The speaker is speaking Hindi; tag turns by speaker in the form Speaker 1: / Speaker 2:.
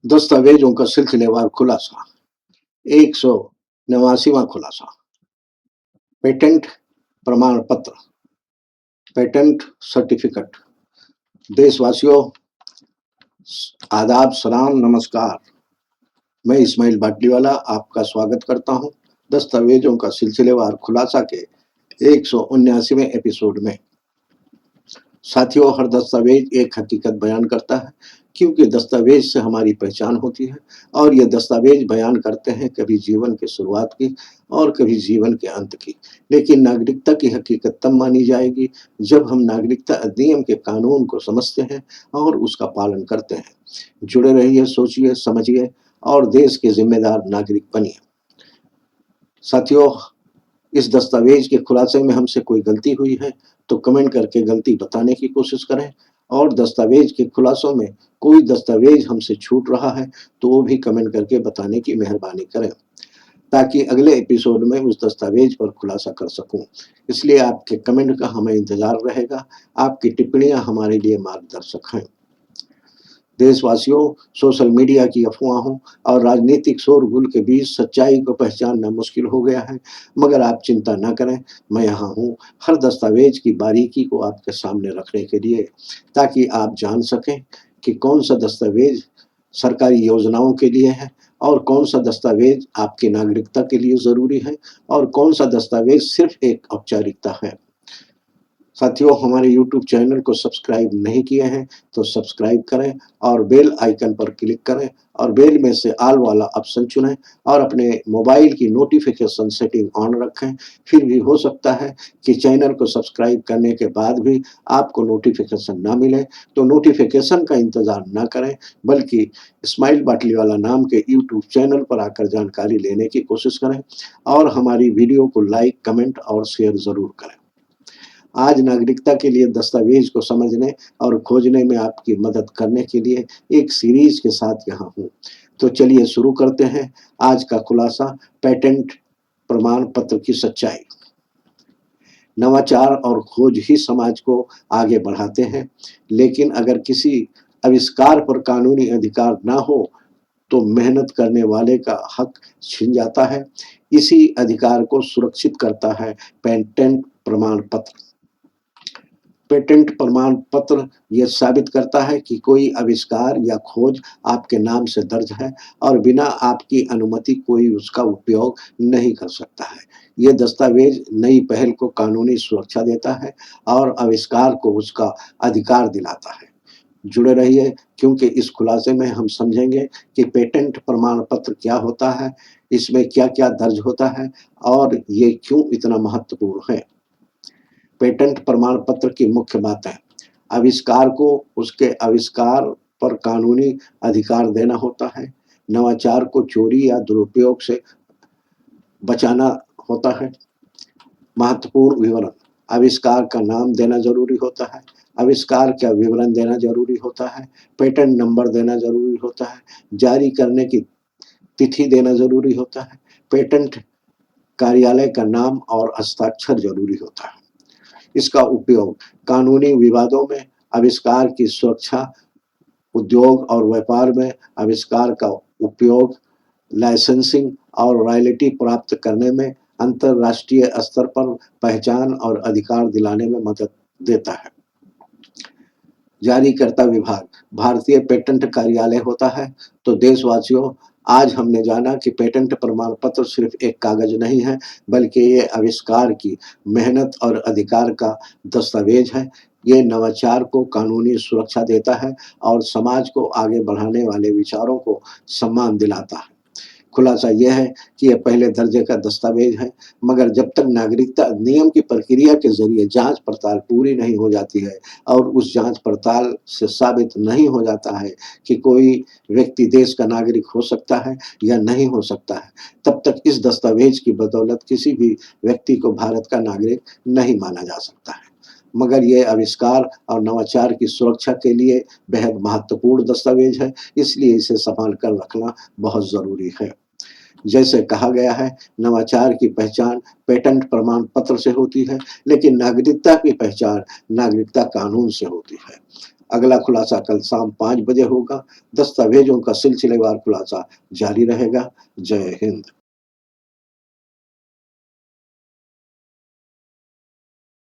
Speaker 1: दस्तावेजों का सिलसिलेवार खुलासा 189वां खुलासा पेटेंट प्रमाण पत्र पेटेंट सर्टिफिकेट। देशवासियों, आदाब, सलाम, नमस्कार। मैं इस्माइल बाटलीवाला आपका स्वागत करता हूं दस्तावेजों का सिलसिलेवार खुलासा के 179वें एपिसोड में। साथियों, हर दस्तावेज एक हकीकत बयान करता है, क्योंकि दस्तावेज से हमारी पहचान होती है और ये दस्तावेज बयान करते हैं कभी जीवन की शुरुआत की और कभी जीवन के अंत की। लेकिन नागरिकता की हकीकत तब मानी जाएगी जब हम नागरिकता अधिनियम के कानून को समझते हैं और उसका पालन करते हैं। जुड़े रहिए, सोचिए, समझिए और देश के जिम्मेदार नागरिक बनिए। साथियों, इस दस्तावेज के खुलासे में हमसे कोई गलती हुई है तो कमेंट करके गलती बताने की कोशिश करें, और दस्तावेज के खुलासों में कोई दस्तावेज हमसे छूट रहा है तो वो भी कमेंट करके बताने की मेहरबानी करें, ताकि अगले एपिसोड में उस दस्तावेज पर खुलासा कर सकूं। इसलिए आपके कमेंट का हमें इंतजार रहेगा। आपकी टिप्पणियां हमारे लिए मार्गदर्शक हैं। देशवासियों, सोशल मीडिया की अफवाहों और राजनीतिक शोरगुल के बीच सच्चाई को पहचानना मुश्किल हो गया है, मगर आप चिंता न करें, मैं यहाँ हूँ हर दस्तावेज की बारीकी को आपके सामने रखने के लिए, ताकि आप जान सकें कि कौन सा दस्तावेज सरकारी योजनाओं के लिए है और कौन सा दस्तावेज आपकी नागरिकता के लिए ज़रूरी है और कौन सा दस्तावेज सिर्फ एक औपचारिकता है। साथियों, हमारे YouTube चैनल को सब्सक्राइब नहीं किए हैं तो सब्सक्राइब करें और बेल आइकन पर क्लिक करें और बेल में से ऑल वाला ऑप्शन चुनें और अपने मोबाइल की नोटिफिकेशन सेटिंग ऑन रखें। फिर भी हो सकता है कि चैनल को सब्सक्राइब करने के बाद भी आपको नोटिफिकेशन ना मिले, तो नोटिफिकेशन का इंतज़ार ना करें, बल्कि इस्माइल बाटलीवाला नाम के YouTube चैनल पर आकर जानकारी लेने की कोशिश करें और हमारी वीडियो को लाइक, कमेंट और शेयर ज़रूर करें। आज नागरिकता के लिए दस्तावेज को समझने और खोजने में आपकी मदद करने के लिए एक सीरीज के साथ यहाँ हूँ। तो चलिए शुरू करते हैं आज का खुलासा, पेटेंट प्रमाण पत्र की सच्चाई। नवाचार और खोज ही समाज को आगे बढ़ाते हैं, लेकिन अगर किसी आविष्कार पर कानूनी अधिकार ना हो तो मेहनत करने वाले का हक छिन जाता है। इसी अधिकार को सुरक्षित करता है पेटेंट प्रमाण पत्र। पेटेंट प्रमाण पत्र यह साबित करता है कि कोई आविष्कार या खोज आपके नाम से दर्ज है और बिना आपकी अनुमति कोई उसका उपयोग नहीं कर सकता है। यह दस्तावेज नई पहल को कानूनी सुरक्षा देता है और आविष्कार को उसका अधिकार दिलाता है। जुड़े रहिए, क्योंकि इस खुलासे में हम समझेंगे कि पेटेंट प्रमाण पत्र क्या होता है, इसमें क्या-क्या दर्ज होता है और ये क्यों इतना महत्वपूर्ण है। पेटेंट प्रमाण पत्र की मुख्य बातें: आविष्कार को उसके आविष्कार पर कानूनी अधिकार देना होता है, नवाचार को चोरी या दुरुपयोग से बचाना होता है, महत्वपूर्ण विवरण: आविष्कार का नाम देना जरूरी होता है, आविष्कार का विवरण देना जरूरी होता है, पेटेंट नंबर देना जरूरी होता है, जारी करने की तिथि देना जरूरी होता है, पेटेंट कार्यालय का नाम और हस्ताक्षर जरूरी होता है। इसका उपयोग: कानूनी विवादों में, आविष्कार की सुरक्षा, उद्योग और व्यापार में आविष्कार का उपयोग, लाइसेंसिंग और रॉयल्टी प्राप्त करने में, अंतरराष्ट्रीय स्तर पर पहचान और अधिकार दिलाने में मदद देता है। जारीकर्ता विभाग: भारतीय पेटेंट कार्यालय होता है। तो देशवासियों, आज हमने जाना कि पेटेंट प्रमाण पत्र सिर्फ एक कागज नहीं है, बल्कि ये आविष्कार की मेहनत और अधिकार का दस्तावेज है। ये नवाचार को कानूनी सुरक्षा देता है और समाज को आगे बढ़ाने वाले विचारों को सम्मान दिलाता है। खुलासा यह है कि यह पहले दर्जे का दस्तावेज है, मगर जब तक नागरिकता अधिनियम की प्रक्रिया के जरिए जांच पड़ताल पूरी नहीं हो जाती है और उस जांच पड़ताल से साबित नहीं हो जाता है कि कोई व्यक्ति देश का नागरिक हो सकता है या नहीं हो सकता है, तब तक इस दस्तावेज की बदौलत किसी भी व्यक्ति को भारत का नागरिक नहीं माना जा सकता है। मगर ये आविष्कार और नवाचार की सुरक्षा के लिए बेहद महत्वपूर्ण दस्तावेज है, इसलिए इसे संभाल कर रखना बहुत ज़रूरी है। जैसे कहा गया है, नवाचार की पहचान पेटेंट प्रमाण पत्र से होती है, लेकिन नागरिकता की पहचान नागरिकता कानून से होती है। अगला खुलासा कल शाम 5 बजे होगा। दस्तावेजों का सिलसिलेवार खुलासा जारी रहेगा। जय हिंद।